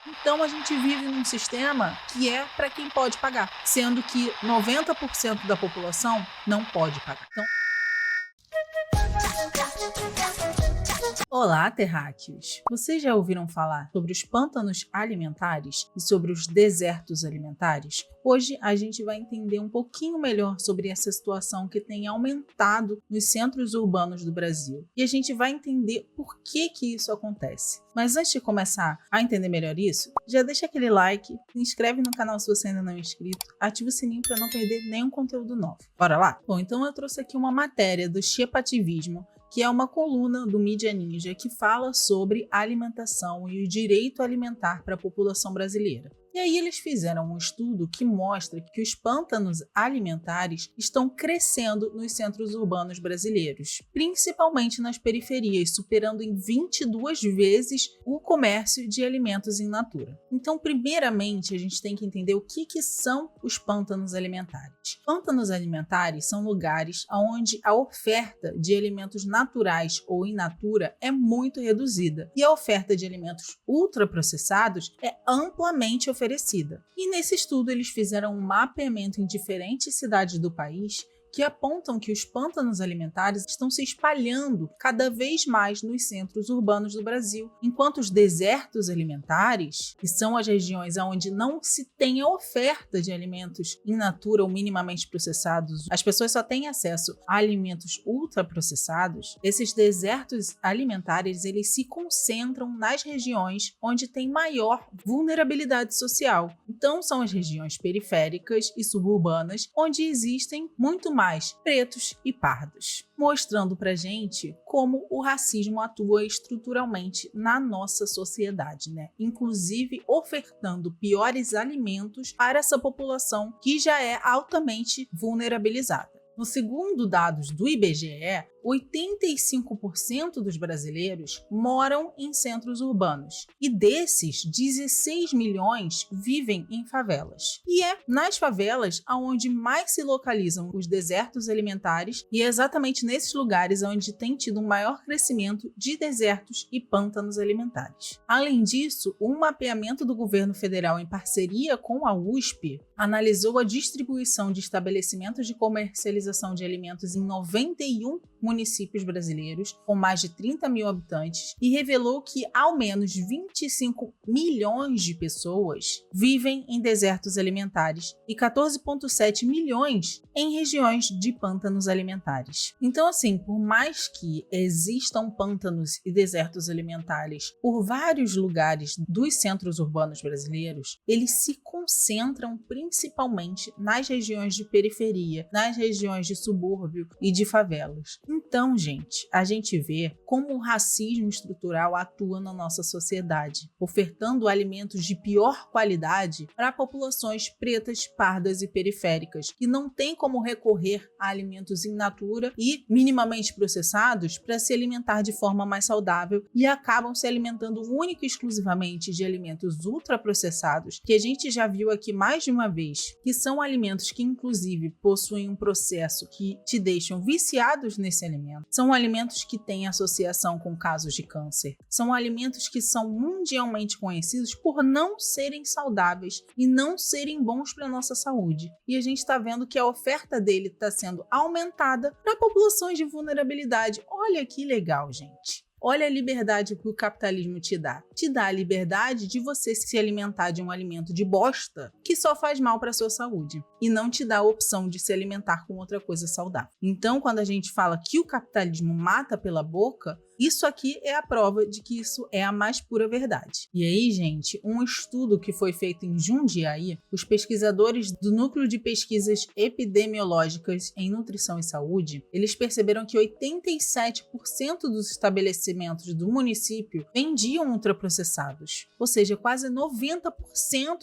Então a gente vive num sistema que é para quem pode pagar, sendo que 90% da população não pode pagar. Então, olá, terráqueos! Vocês já ouviram falar sobre os pântanos alimentares e sobre os desertos alimentares? Hoje a gente vai entender um pouquinho melhor sobre essa situação que tem aumentado nos centros urbanos do Brasil. E a gente vai entender por que isso acontece. Mas antes de começar a entender melhor isso, já deixa aquele like, se inscreve no canal se você ainda não é inscrito, ativa o sininho para não perder nenhum conteúdo novo. Bora lá? Bom, então eu trouxe aqui uma matéria do Xepativismo, que é uma coluna do Mídia Ninja que fala sobre alimentação e o direito alimentar para a população brasileira. E aí eles fizeram um estudo que mostra que os pântanos alimentares estão crescendo nos centros urbanos brasileiros, principalmente nas periferias, superando em 22 vezes o comércio de alimentos in natura. Então, primeiramente, a gente tem que entender o que são os pântanos alimentares. Pântanos alimentares são lugares onde a oferta de alimentos naturais ou in natura é muito reduzida e a oferta de alimentos ultraprocessados é amplamente oferecida. E nesse estudo eles fizeram um mapeamento em diferentes cidades do país que apontam que os pântanos alimentares estão se espalhando cada vez mais nos centros urbanos do Brasil, enquanto os desertos alimentares, que são as regiões onde não se tem a oferta de alimentos in natura ou minimamente processados, as pessoas só têm acesso a alimentos ultraprocessados, esses desertos alimentares eles se concentram nas regiões onde tem maior vulnerabilidade social. Então são as regiões periféricas e suburbanas onde existem muito mais pretos e pardos, mostrando pra gente como o racismo atua estruturalmente na nossa sociedade, né? Inclusive ofertando piores alimentos para essa população que já é altamente vulnerabilizada. No segundo dados do IBGE, 85% dos brasileiros moram em centros urbanos e desses, 16 milhões vivem em favelas. E é nas favelas onde mais se localizam os desertos alimentares e é exatamente nesses lugares onde tem tido um maior crescimento de desertos e pântanos alimentares. Além disso, um mapeamento do governo federal em parceria com a USP analisou a distribuição de estabelecimentos de comercialização de alimentos em 91 municípios brasileiros, com mais de 30 mil habitantes, e revelou que ao menos 25 milhões de pessoas vivem em desertos alimentares e 14,7 milhões em regiões de pântanos alimentares. Então, assim, por mais que existam pântanos e desertos alimentares por vários lugares dos centros urbanos brasileiros, eles se concentram principalmente nas regiões de periferia, nas regiões de subúrbio e de favelas. Então, gente, a gente vê como o racismo estrutural atua na nossa sociedade, ofertando alimentos de pior qualidade para populações pretas, pardas e periféricas, que não têm como recorrer a alimentos in natura e minimamente processados para se alimentar de forma mais saudável e acabam se alimentando única e exclusivamente de alimentos ultraprocessados, que a gente já viu aqui mais de uma vez, que são alimentos que inclusive possuem um processo que te deixam viciados nesse alimento. São alimentos que têm associação com casos de câncer. São alimentos que são mundialmente conhecidos por não serem saudáveis e não serem bons para a nossa saúde. E a gente está vendo que a oferta dele está sendo aumentada para populações de vulnerabilidade. Olha que legal, gente. Olha a liberdade que o capitalismo te dá. Te dá a liberdade de você se alimentar de um alimento de bosta que só faz mal para a sua saúde e não te dá a opção de se alimentar com outra coisa saudável. Então, quando a gente fala que o capitalismo mata pela boca, isso aqui é a prova de que isso é a mais pura verdade. E aí, gente, um estudo que foi feito em Jundiaí, os pesquisadores do Núcleo de Pesquisas Epidemiológicas em Nutrição e Saúde, eles perceberam que 87% dos estabelecimentos do município vendiam ultraprocessados. Ou seja, quase 90%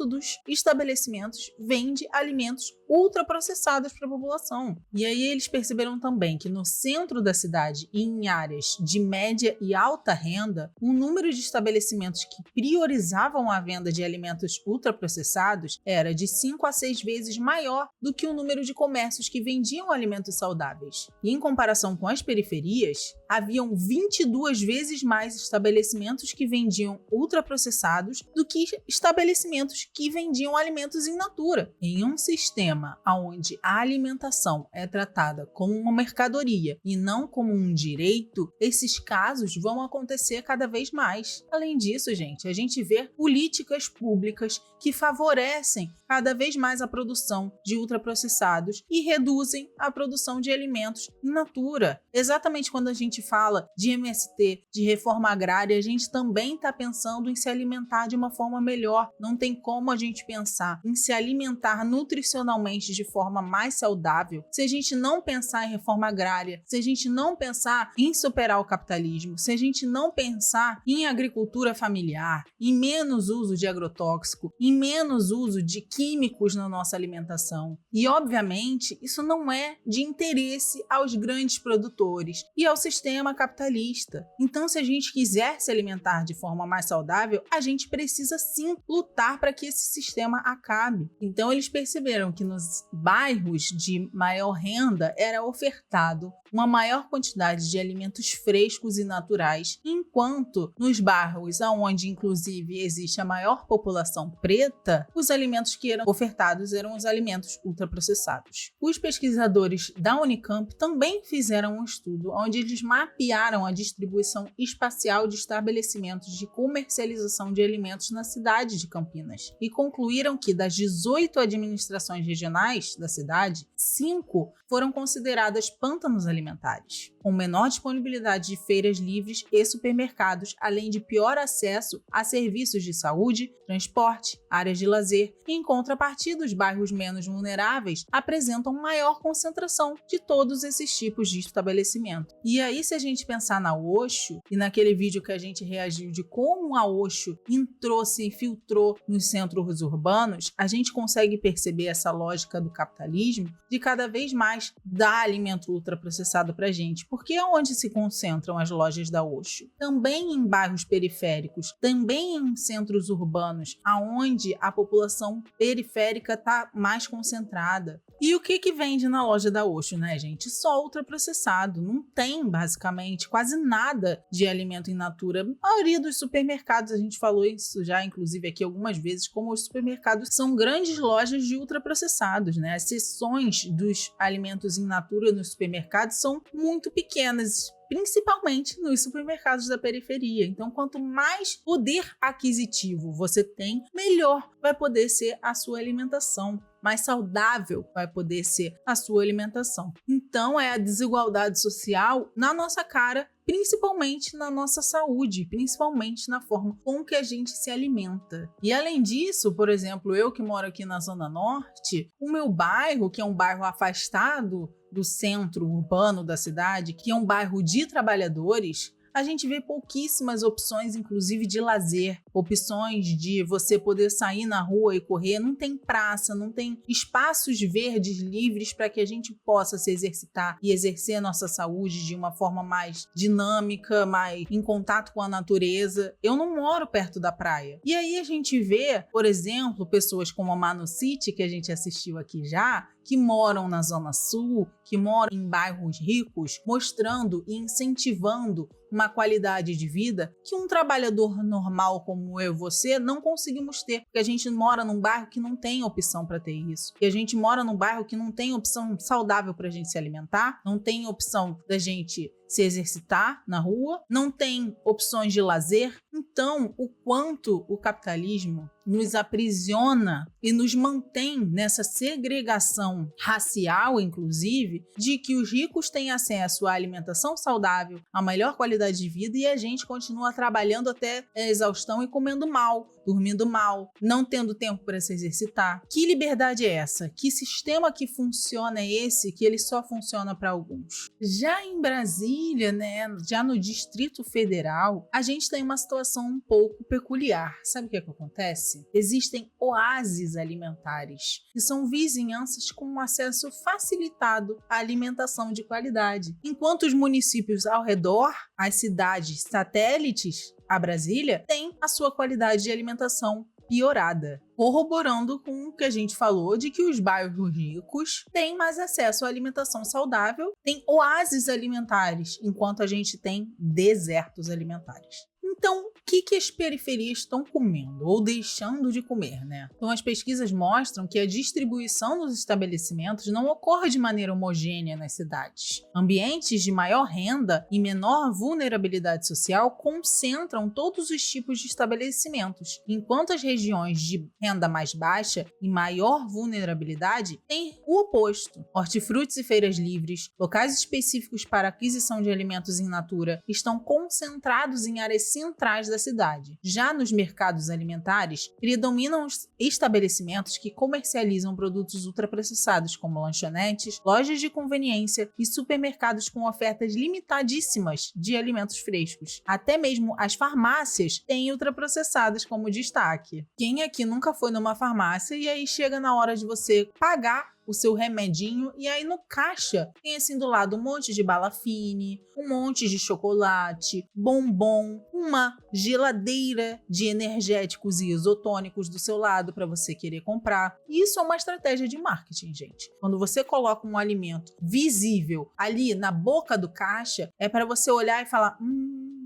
dos estabelecimentos vende alimentos ultraprocessados para a população. E aí eles perceberam também que no centro da cidade e em áreas de média e alta renda, o número de estabelecimentos que priorizavam a venda de alimentos ultraprocessados era de 5 a 6 vezes maior do que o número de comércios que vendiam alimentos saudáveis. E em comparação com as periferias, haviam 22 vezes mais estabelecimentos que vendiam ultraprocessados do que estabelecimentos que vendiam alimentos in natura. Em um sistema onde a alimentação é tratada como uma mercadoria e não como um direito, esses casos vão acontecer cada vez mais. Além disso, gente, a gente vê políticas públicas que favorecem cada vez mais a produção de ultraprocessados e reduzem a produção de alimentos in natura. Exatamente quando a gente fala de MST, de reforma agrária, a gente também está pensando em se alimentar de uma forma melhor. Não tem como a gente pensar em se alimentar nutricionalmente de forma mais saudável se a gente não pensar em reforma agrária, se a gente não pensar em superar o capitalismo, se a gente não pensar em agricultura familiar, em menos uso de agrotóxico, em menos uso de químicos na nossa alimentação. E, obviamente, isso não é de interesse aos grandes produtores e ao sistema capitalista. Então, se a gente quiser se alimentar de forma mais saudável, a gente precisa sim lutar para que esse sistema acabe. Então, eles perceberam que nos bairros de maior renda era ofertado uma maior quantidade de alimentos frescos e naturais, enquanto nos bairros onde, inclusive, existe a maior população preta, os alimentos que eram ofertados eram os alimentos ultraprocessados. Os pesquisadores da Unicamp também fizeram um estudo onde eles mapearam a distribuição espacial de estabelecimentos de comercialização de alimentos na cidade de Campinas e concluíram que das 18 administrações regionais da cidade, 5 foram consideradas pântanos alimentares, com menor disponibilidade de feiras livres e supermercados, além de pior acesso a serviços de saúde, transporte, áreas de lazer, e em contrapartida, os bairros menos vulneráveis apresentam maior concentração de todos esses tipos de estabelecimento. E aí, se a gente pensar na Osho, e naquele vídeo que a gente reagiu de como a Osho entrou, se infiltrou nos centros urbanos, a gente consegue perceber essa lógica do capitalismo de cada vez mais dar alimento ultraprocessado para a gente. Porque é onde se concentram as lojas da Osho? Também em bairros periféricos, também em centros urbanos, aonde a população periférica está mais concentrada. E o que vende na loja da Osho, né, gente? Só ultraprocessado. Não tem, basicamente, quase nada de alimento in natura. A maioria dos supermercados, a gente falou isso já, inclusive, aqui algumas vezes, como os supermercados são grandes lojas de ultraprocessados, né? As seções dos alimentos in natura nos supermercados são muito pequenas, principalmente nos supermercados da periferia. Então, quanto mais poder aquisitivo você tem, melhor vai poder ser a sua alimentação, mais saudável vai poder ser a sua alimentação. Então, é a desigualdade social na nossa cara, principalmente na nossa saúde, principalmente na forma com que a gente se alimenta. E além disso, por exemplo, eu que moro aqui na Zona Norte, o meu bairro, que é um bairro afastado do centro urbano da cidade, que é um bairro de trabalhadores, a gente vê pouquíssimas opções, inclusive de lazer, opções de você poder sair na rua e correr. Não tem praça, não tem espaços verdes livres para que a gente possa se exercitar e exercer a nossa saúde de uma forma mais dinâmica, mais em contato com a natureza. Eu não moro perto da praia. E aí a gente vê, por exemplo, pessoas como a Manu City, que a gente assistiu aqui já, que moram na Zona Sul, que moram em bairros ricos, mostrando e incentivando uma qualidade de vida que um trabalhador normal como eu e você não conseguimos ter, porque a gente mora num bairro que não tem opção para ter isso, que a gente mora num bairro que não tem opção saudável para a gente se alimentar, não tem opção da gente se exercitar na rua, não tem opções de lazer. Então, o quanto o capitalismo nos aprisiona e nos mantém nessa segregação racial, inclusive, de que os ricos têm acesso à alimentação saudável, a melhor qualidade de vida, e a gente continua trabalhando até a exaustão e comendo mal, dormindo mal, não tendo tempo para se exercitar. Que liberdade é essa? Que sistema que funciona é esse, que ele só funciona para alguns? Já em Brasília, né, já no Distrito Federal, a gente tem uma situação um pouco peculiar. Sabe o que acontece? Existem oásis alimentares, que são vizinhanças com um acesso facilitado à alimentação de qualidade. Enquanto os municípios ao redor, as cidades satélites a Brasília, têm a sua qualidade de alimentação piorada, corroborando com o que a gente falou de que os bairros ricos têm mais acesso à alimentação saudável, têm oásis alimentares, enquanto a gente tem desertos alimentares. Então, o que as periferias estão comendo ou deixando de comer, né? Então, as pesquisas mostram que a distribuição dos estabelecimentos não ocorre de maneira homogênea nas cidades. Ambientes de maior renda e menor vulnerabilidade social concentram todos os tipos de estabelecimentos, enquanto as regiões de renda mais baixa e maior vulnerabilidade têm o oposto. Hortifrutis e feiras livres, locais específicos para aquisição de alimentos in natura, estão concentrados em áreas centrais da cidade. Já nos mercados alimentares, predominam os estabelecimentos que comercializam produtos ultraprocessados, como lanchonetes, lojas de conveniência e supermercados com ofertas limitadíssimas de alimentos frescos. Até mesmo as farmácias têm ultraprocessados como destaque. Quem aqui nunca foi numa farmácia e aí chega na hora de você pagar o seu remedinho e aí no caixa tem assim do lado um monte de bala fine, um monte de chocolate, bombom, uma geladeira de energéticos e isotônicos do seu lado para você querer comprar. Isso é uma estratégia de marketing, gente. Quando você coloca um alimento visível ali na boca do caixa, é para você olhar e falar: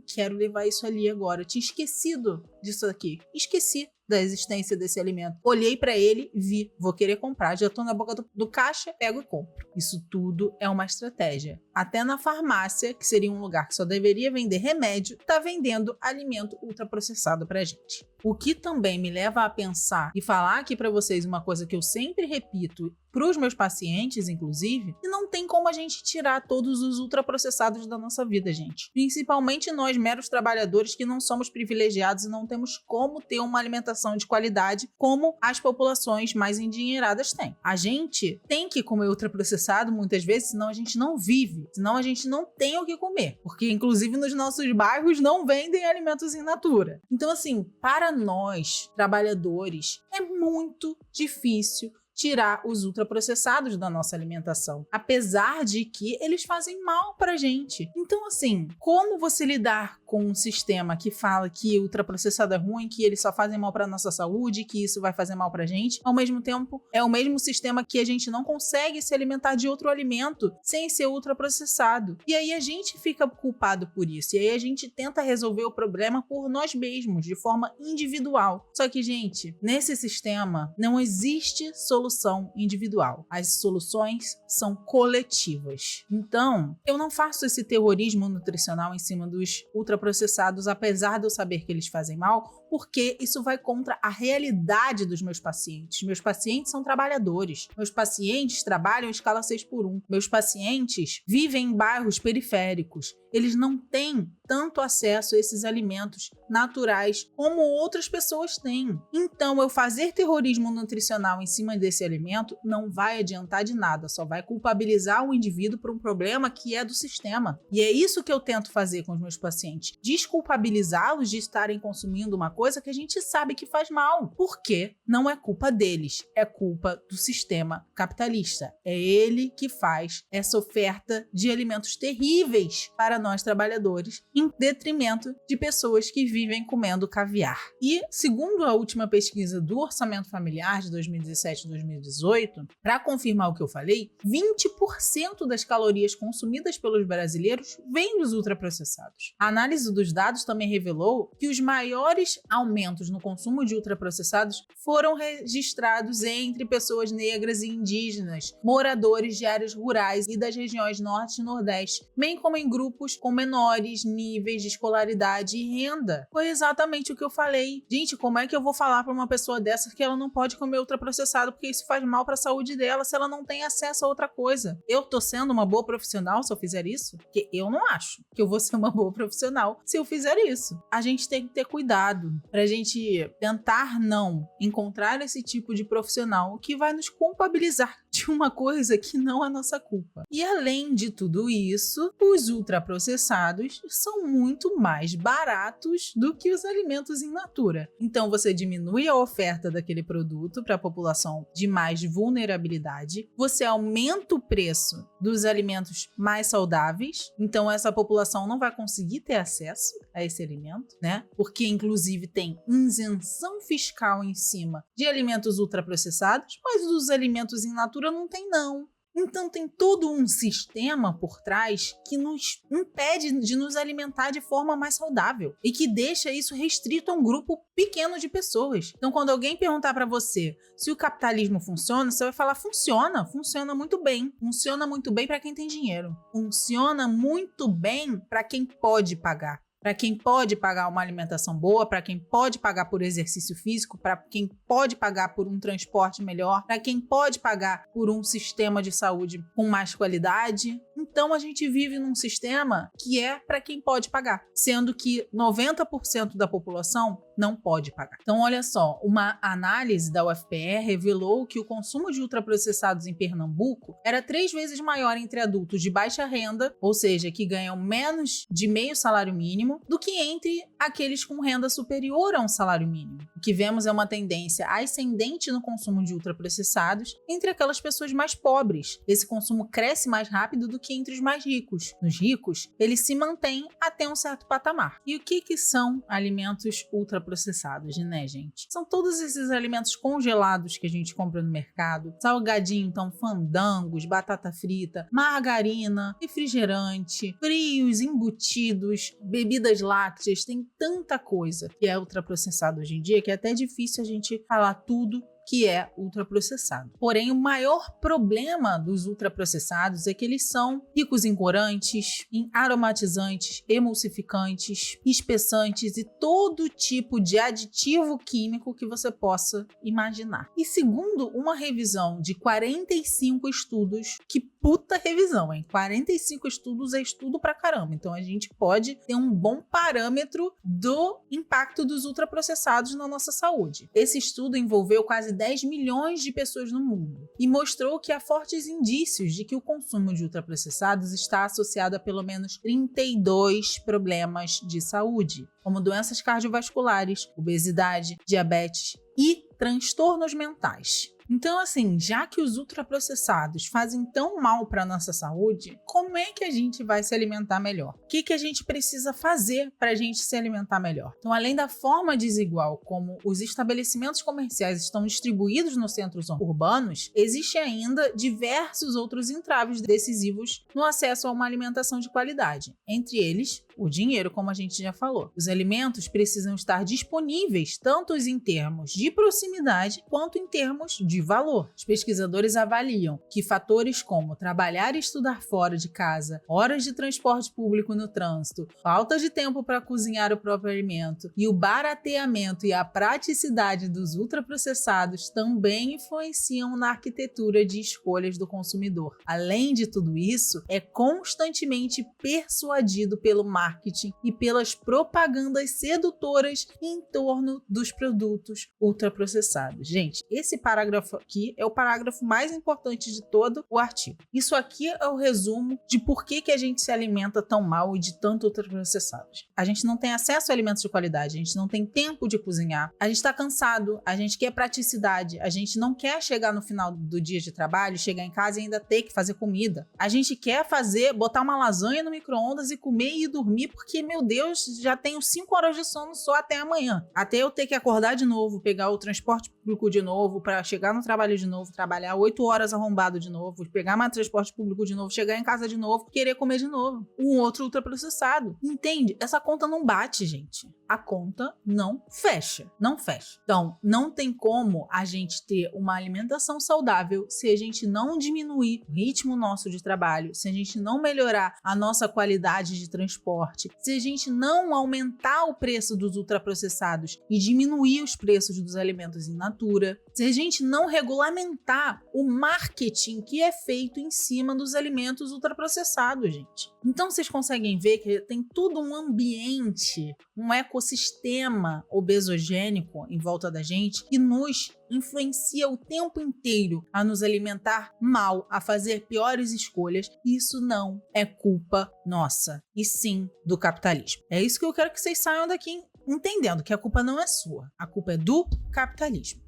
quero levar isso ali agora. Eu tinha esquecido disso aqui. Esqueci da existência desse alimento. Olhei para ele, vi, vou querer comprar. Já tô na boca do caixa, pego e compro. Isso tudo é uma estratégia. Até na farmácia, que seria um lugar que só deveria vender remédio, tá vendendo alimento ultraprocessado pra gente. O que também me leva a pensar e falar aqui para vocês uma coisa que eu sempre repito para os meus pacientes, inclusive, que não tem como a gente tirar todos os ultraprocessados da nossa vida, gente. Principalmente nós, meros trabalhadores, que não somos privilegiados e não temos como ter uma alimentação de qualidade como as populações mais endinheiradas têm. A gente tem que comer ultraprocessado muitas vezes, senão a gente não vive, senão a gente não tem o que comer, porque inclusive nos nossos bairros não vendem alimentos in natura. Então, assim, para nós, trabalhadores, é muito difícil tirar os ultraprocessados da nossa alimentação, apesar de que eles fazem mal pra gente. Então, assim, como você lidar com um sistema que fala que ultraprocessado é ruim, que eles só fazem mal pra nossa saúde, que isso vai fazer mal pra gente, ao mesmo tempo é o mesmo sistema que a gente não consegue se alimentar de outro alimento sem ser ultraprocessado. E aí a gente fica culpado por isso, e aí a gente tenta resolver o problema por nós mesmos, de forma individual. Só que, gente, nesse sistema não existe solução individual. As soluções são coletivas. Então, eu não faço esse terrorismo nutricional em cima dos ultraprocessados, apesar de eu saber que eles fazem mal, porque isso vai contra a realidade dos meus pacientes. Meus pacientes são trabalhadores. Meus pacientes trabalham em escala 6x1. Meus pacientes vivem em bairros periféricos. Eles não têm tanto acesso a esses alimentos naturais como outras pessoas têm. Então, eu fazer terrorismo nutricional em cima desse alimento não vai adiantar de nada, só vai culpabilizar o indivíduo por um problema que é do sistema. E é isso que eu tento fazer com os meus pacientes, desculpabilizá-los de estarem consumindo uma coisa que a gente sabe que faz mal, porque não é culpa deles, é culpa do sistema capitalista. É ele que faz essa oferta de alimentos terríveis para nós trabalhadores, em detrimento de pessoas que vivem comendo caviar. E, segundo a última pesquisa do Orçamento Familiar de 2017 e 2018, para confirmar o que eu falei, 20% das calorias consumidas pelos brasileiros vêm dos ultraprocessados. A análise dos dados também revelou que os maiores aumentos no consumo de ultraprocessados foram registrados entre pessoas negras e indígenas, moradores de áreas rurais e das regiões norte e nordeste, bem como em grupos com menores níveis de escolaridade e renda. Foi exatamente o que eu falei. Gente, como é que eu vou falar para uma pessoa dessa que ela não pode comer ultraprocessado porque isso faz mal para a saúde dela se ela não tem acesso a outra coisa? Eu tô sendo uma boa profissional se eu fizer isso? Porque eu não acho que eu vou ser uma boa profissional se eu fizer isso. A gente tem que ter cuidado pra gente tentar não encontrar esse tipo de profissional que vai nos culpabilizar de uma coisa que não é nossa culpa. E além de tudo isso, os ultraprocessados são muito mais baratos do que os alimentos in natura. Então você diminui a oferta daquele produto para a população de mais vulnerabilidade, você aumenta o preço dos alimentos mais saudáveis, então essa população não vai conseguir ter acesso a esse alimento, né? Porque inclusive tem isenção fiscal em cima de alimentos ultraprocessados, mas dos alimentos in natura não tem não. Então tem todo um sistema por trás que nos impede de nos alimentar de forma mais saudável e que deixa isso restrito a um grupo pequeno de pessoas. Então quando alguém perguntar para você se o capitalismo funciona, você vai falar funciona muito bem. Funciona muito bem para quem tem dinheiro. Funciona muito bem para quem pode pagar. Para quem pode pagar uma alimentação boa, para quem pode pagar por exercício físico, para quem pode pagar por um transporte melhor, para quem pode pagar por um sistema de saúde com mais qualidade. Então a gente vive num sistema que é para quem pode pagar, sendo que 90% da população não pode pagar. Então olha só, uma análise da UFPR revelou que o consumo de ultraprocessados em Pernambuco era 3 vezes maior entre adultos de baixa renda, ou seja, que ganham menos de meio salário mínimo, do que entre aqueles com renda superior a um salário mínimo. O que vemos é uma tendência ascendente no consumo de ultraprocessados entre aquelas pessoas mais pobres. Esse consumo cresce mais rápido do que entre os mais ricos. Nos ricos, ele se mantém até um certo patamar. E o que são alimentos ultraprocessados, né, gente? São todos esses alimentos congelados que a gente compra no mercado, salgadinho, então fandangos, batata frita, margarina, refrigerante, frios, embutidos, bebidas lácteas, tem tanta coisa que é ultraprocessado hoje em dia que é até difícil a gente falar tudo que é ultraprocessado. Porém, o maior problema dos ultraprocessados é que eles são ricos em corantes, em aromatizantes, emulsificantes, espessantes e todo tipo de aditivo químico que você possa imaginar. E segundo uma revisão de 45 estudos, que puta revisão, hein? 45 estudos é estudo pra caramba. Então a gente pode ter um bom parâmetro do impacto dos ultraprocessados na nossa saúde. Esse estudo envolveu quase 10 milhões de pessoas no mundo e mostrou que há fortes indícios de que o consumo de ultraprocessados está associado a pelo menos 32 problemas de saúde, como doenças cardiovasculares, obesidade, diabetes e transtornos mentais. Então, assim, já que os ultraprocessados fazem tão mal para a nossa saúde, como é que a gente vai se alimentar melhor? O que a gente precisa fazer para a gente se alimentar melhor? Então, além da forma desigual como os estabelecimentos comerciais estão distribuídos nos centros urbanos, existe ainda diversos outros entraves decisivos no acesso a uma alimentação de qualidade. Entre eles, o dinheiro, como a gente já falou. Os alimentos precisam estar disponíveis tanto em termos de proximidade quanto em termos de valor. Os pesquisadores avaliam que fatores como trabalhar e estudar fora de casa, horas de transporte público no trânsito, falta de tempo para cozinhar o próprio alimento e o barateamento e a praticidade dos ultraprocessados também influenciam na arquitetura de escolhas do consumidor. Além de tudo isso, é constantemente persuadido pelo marketing e pelas propagandas sedutoras em torno dos produtos ultraprocessados. Gente, esse parágrafo aqui é o parágrafo mais importante de todo o artigo. Isso aqui é o resumo de por que a gente se alimenta tão mal e de tanto ultraprocessados. A gente não tem acesso a alimentos de qualidade, a gente não tem tempo de cozinhar, a gente está cansado, a gente quer praticidade, a gente não quer chegar no final do dia de trabalho, chegar em casa e ainda ter que fazer comida. A gente quer botar uma lasanha no micro-ondas e comer e dormir porque, meu Deus, já tenho 5 horas de sono só até amanhã. Até eu ter que acordar de novo, pegar o transporte público de novo, para chegar no trabalho de novo, trabalhar 8 horas arrombado de novo, pegar mais transporte público de novo, chegar em casa de novo, querer comer de novo. Um outro ultraprocessado. Entende? Essa conta não bate, gente. A conta não fecha. Não fecha. Então, não tem como a gente ter uma alimentação saudável se a gente não diminuir o ritmo nosso de trabalho, se a gente não melhorar a nossa qualidade de transporte, se a gente não aumentar o preço dos ultraprocessados e diminuir os preços dos alimentos in natura, se a gente não não regulamentar o marketing que é feito em cima dos alimentos ultraprocessados, gente. Então vocês conseguem ver que tem todo um ambiente, um ecossistema obesogênico em volta da gente que nos influencia o tempo inteiro a nos alimentar mal, a fazer piores escolhas. Isso não é culpa nossa, e sim do capitalismo. É isso que eu quero que vocês saiam daqui entendendo, que a culpa não é sua, a culpa é do capitalismo.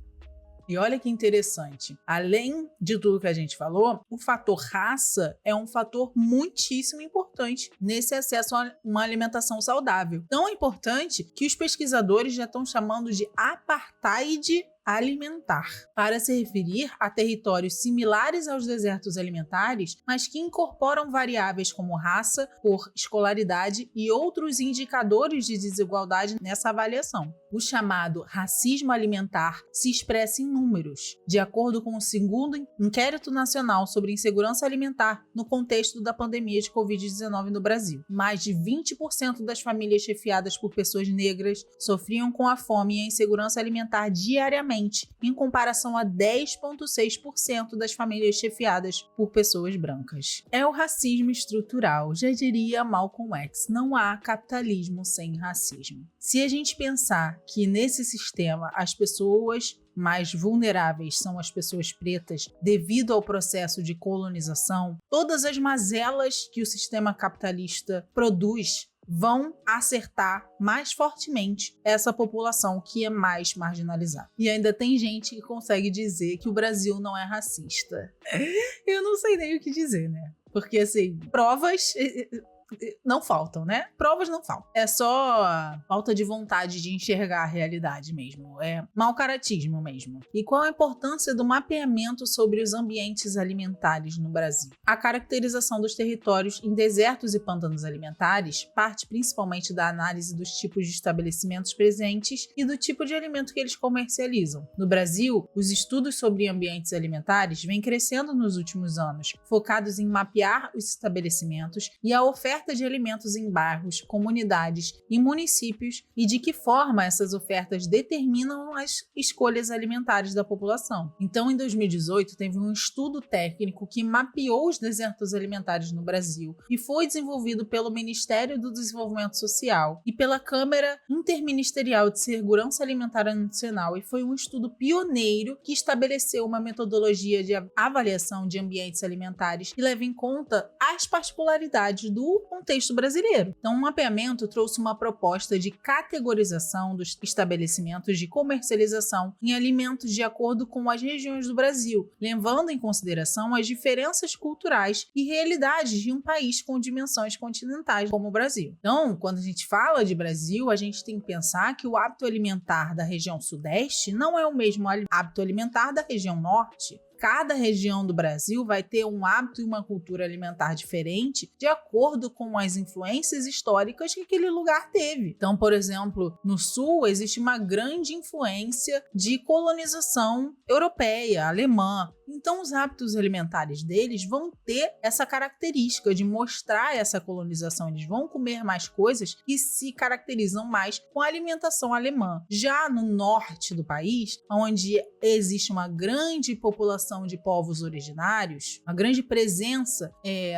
E olha que interessante, além de tudo que a gente falou, o fator raça é um fator muitíssimo importante nesse acesso a uma alimentação saudável. Tão importante que os pesquisadores já estão chamando de apartheid alimentar, para se referir a territórios similares aos desertos alimentares, mas que incorporam variáveis como raça, cor, escolaridade e outros indicadores de desigualdade nessa avaliação. O chamado racismo alimentar se expressa em números. De acordo com o segundo Inquérito Nacional sobre Insegurança Alimentar no contexto da pandemia de Covid-19 no Brasil, mais de 20% das famílias chefiadas por pessoas negras sofriam com a fome e a insegurança alimentar diariamente, em comparação a 10,6% das famílias chefiadas por pessoas brancas. É o racismo estrutural, já diria Malcolm X, não há capitalismo sem racismo. Se a gente pensar que nesse sistema as pessoas mais vulneráveis são as pessoas pretas devido ao processo de colonização, todas as mazelas que o sistema capitalista produz vão acertar mais fortemente essa população que é mais marginalizada. E ainda tem gente que consegue dizer que o Brasil não é racista. Eu não sei nem o que dizer, né? Porque, assim, provas não faltam, né? Provas não faltam. É só falta de vontade de enxergar a realidade mesmo. É mau caratismo mesmo. E qual a importância do mapeamento sobre os ambientes alimentares no Brasil? A caracterização dos territórios em desertos e pântanos alimentares parte principalmente da análise dos tipos de estabelecimentos presentes e do tipo de alimento que eles comercializam. No Brasil, os estudos sobre ambientes alimentares vêm crescendo nos últimos anos, focados em mapear os estabelecimentos e a oferta de alimentos em bairros, comunidades e municípios e de que forma essas ofertas determinam as escolhas alimentares da população. Então, em 2018, teve um estudo técnico que mapeou os desertos alimentares no Brasil e foi desenvolvido pelo Ministério do Desenvolvimento Social e pela Câmara Interministerial de Segurança Alimentar Nacional, e foi um estudo pioneiro que estabeleceu uma metodologia de avaliação de ambientes alimentares que leva em conta as particularidades do contexto brasileiro. Então, o mapeamento trouxe uma proposta de categorização dos estabelecimentos de comercialização em alimentos de acordo com as regiões do Brasil, levando em consideração as diferenças culturais e realidades de um país com dimensões continentais como o Brasil. Então, quando a gente fala de Brasil, a gente tem que pensar que o hábito alimentar da região sudeste não é o mesmo hábito alimentar da região norte. Cada região do Brasil vai ter um hábito e uma cultura alimentar diferente de acordo com as influências históricas que aquele lugar teve. Então, por exemplo, no sul existe uma grande influência de colonização europeia, alemã. Então, os hábitos alimentares deles vão ter essa característica de mostrar essa colonização. Eles vão comer mais coisas que se caracterizam mais com a alimentação alemã. Já no norte do país, onde existe uma grande população de povos originários, uma grande presença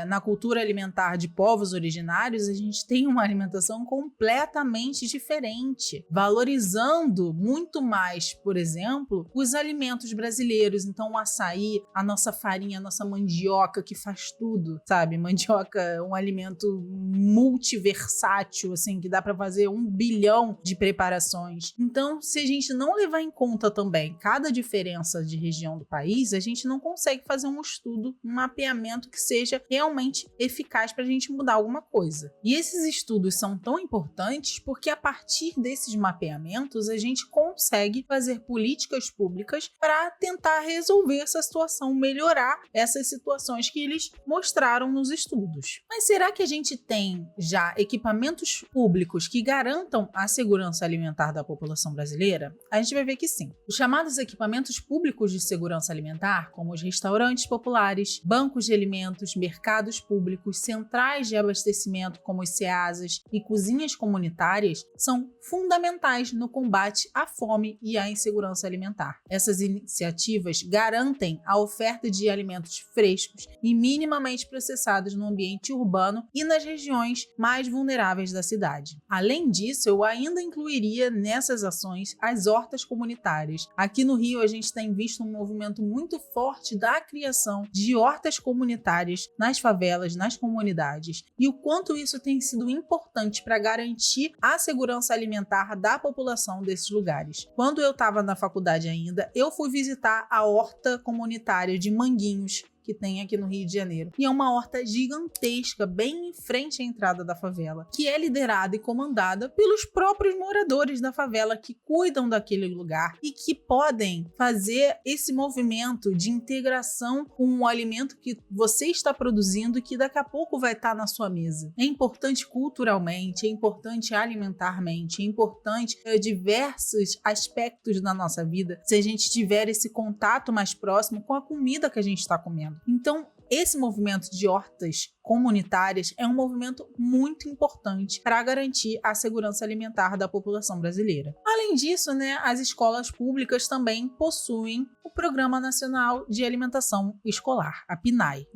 na cultura alimentar de povos originários, a gente tem uma alimentação completamente diferente, valorizando muito mais, por exemplo, os alimentos brasileiros. Então, o açaí, a nossa farinha, a nossa mandioca, que faz tudo, sabe? Mandioca é um alimento multiversátil, assim, que dá para fazer 1 bilhão de preparações. Então, se a gente não levar em conta também cada diferença de região do país, a gente não consegue fazer um estudo, um mapeamento que seja realmente eficaz para a gente mudar alguma coisa. E esses estudos são tão importantes porque a partir desses mapeamentos a gente consegue fazer políticas públicas para tentar resolver essa situação situação, melhorar essas situações que eles mostraram nos estudos. Mas será que a gente tem já equipamentos públicos que garantam a segurança alimentar da população brasileira? A gente vai ver que sim. Os chamados equipamentos públicos de segurança alimentar, como os restaurantes populares, bancos de alimentos, mercados públicos, centrais de abastecimento como os CEASAs e cozinhas comunitárias, são fundamentais no combate à fome e à insegurança alimentar. Essas iniciativas garantem a oferta de alimentos frescos e minimamente processados no ambiente urbano e nas regiões mais vulneráveis da cidade. Além disso, eu ainda incluiria nessas ações as hortas comunitárias. Aqui no Rio, a gente tem visto um movimento muito forte da criação de hortas comunitárias nas favelas, nas comunidades, e o quanto isso tem sido importante para garantir a segurança alimentar da população desses lugares. Quando eu estava na faculdade ainda, eu fui visitar a horta comunitária de Manguinhos, que tem aqui no Rio de Janeiro. E é uma horta gigantesca, bem em frente à entrada da favela, que é liderada e comandada pelos próprios moradores da favela que cuidam daquele lugar e que podem fazer esse movimento de integração com o alimento que você está produzindo e que daqui a pouco vai estar na sua mesa. É importante culturalmente, é importante alimentarmente, é importante diversos aspectos da nossa vida se a gente tiver esse contato mais próximo com a comida que a gente está comendo. Então, esse movimento de hortas comunitárias é um movimento muito importante para garantir a segurança alimentar da população brasileira. Além disso, as escolas públicas também possuem o Programa Nacional de Alimentação Escolar, a PNAE,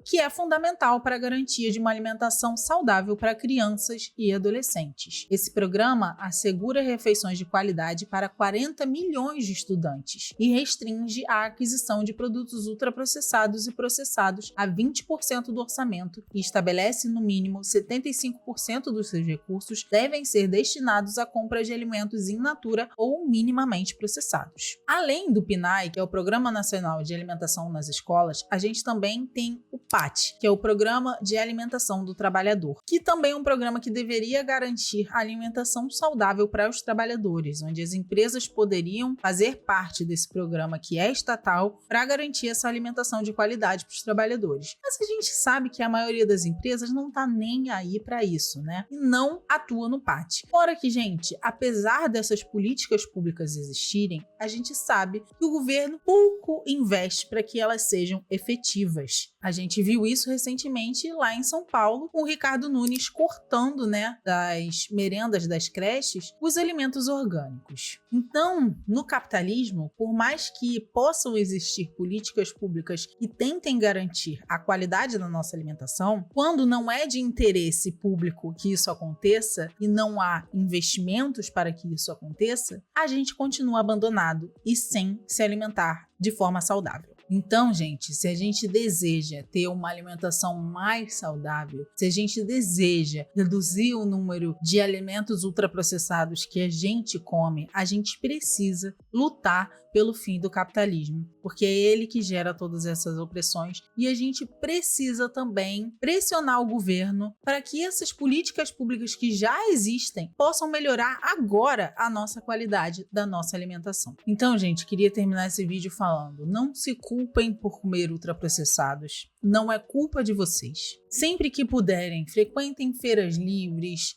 que é fundamental para a garantia de uma alimentação saudável para crianças e adolescentes. Esse programa assegura refeições de qualidade para 40 milhões de estudantes e restringe a aquisição de produtos ultraprocessados e processados a 20% do orçamento e estabelece, no mínimo, 75% dos seus recursos devem ser destinados à compra de alimentos in natura ou minimamente processados. Além do PNAE, que é o Programa Nacional de Alimentação nas Escolas, a gente também tem o PAT, que é o Programa de Alimentação do Trabalhador, que também é um programa que deveria garantir a alimentação saudável para os trabalhadores, onde as empresas poderiam fazer parte desse programa que é estatal para garantir essa alimentação de qualidade para os trabalhadores. Mas a gente sabe que a maioria das empresas não está nem aí para isso, e não atua no PAT. Fora que, gente, apesar dessas políticas públicas existirem, a gente sabe que o governo pouco investe para que elas sejam efetivas. A gente viu isso recentemente lá em São Paulo, com o Ricardo Nunes cortando, das merendas das creches, os alimentos orgânicos. Então, no capitalismo, por mais que possam existir políticas públicas que tentem garantir a qualidade da nossa alimentação, quando não é de interesse público que isso aconteça e não há investimentos para que isso aconteça, a gente continua abandonado e sem se alimentar de forma saudável. Então, gente, se a gente deseja ter uma alimentação mais saudável, se a gente deseja reduzir o número de alimentos ultraprocessados que a gente come, a gente precisa lutar pelo fim do capitalismo, porque é ele que gera todas essas opressões e a gente precisa também pressionar o governo para que essas políticas públicas que já existem possam melhorar agora a nossa qualidade da nossa alimentação. Então, gente, queria terminar esse vídeo falando: não se culpem por comer ultraprocessados. Não é culpa de vocês. Sempre que puderem, frequentem feiras livres,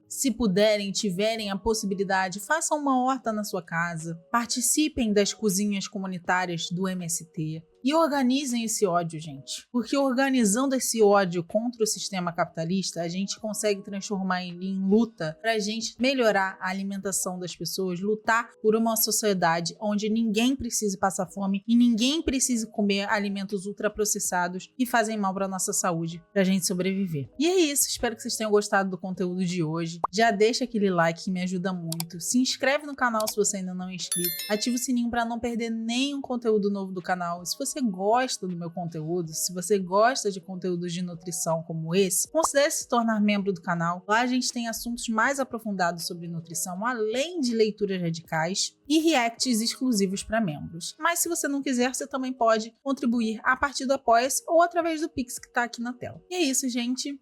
se puderem, tiverem a possibilidade, façam uma horta na sua casa, participem das cozinhas comunitárias do MST e organizem esse ódio, gente. Porque organizando esse ódio contra o sistema capitalista, a gente consegue transformar ele em luta para a gente melhorar a alimentação das pessoas, lutar por uma sociedade onde ninguém precise passar fome e ninguém precise comer alimentos ultraprocessados que fazem mal para nossa saúde, para a gente sobreviver. E é isso, espero que vocês tenham gostado do conteúdo de hoje. Já deixa aquele like que me ajuda muito. Se inscreve no canal se você ainda não é inscrito. Ativa o sininho para não perder nenhum conteúdo novo do canal. Se você gosta do meu conteúdo, se você gosta de conteúdos de nutrição como esse, considere se tornar membro do canal. Lá a gente tem assuntos mais aprofundados sobre nutrição, além de leituras radicais e reacts exclusivos para membros. Mas se você não quiser, você também pode contribuir a partir do Apoia-se ou através do Pix que está aqui na tela. E é isso, gente.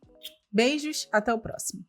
Beijos, até o próximo.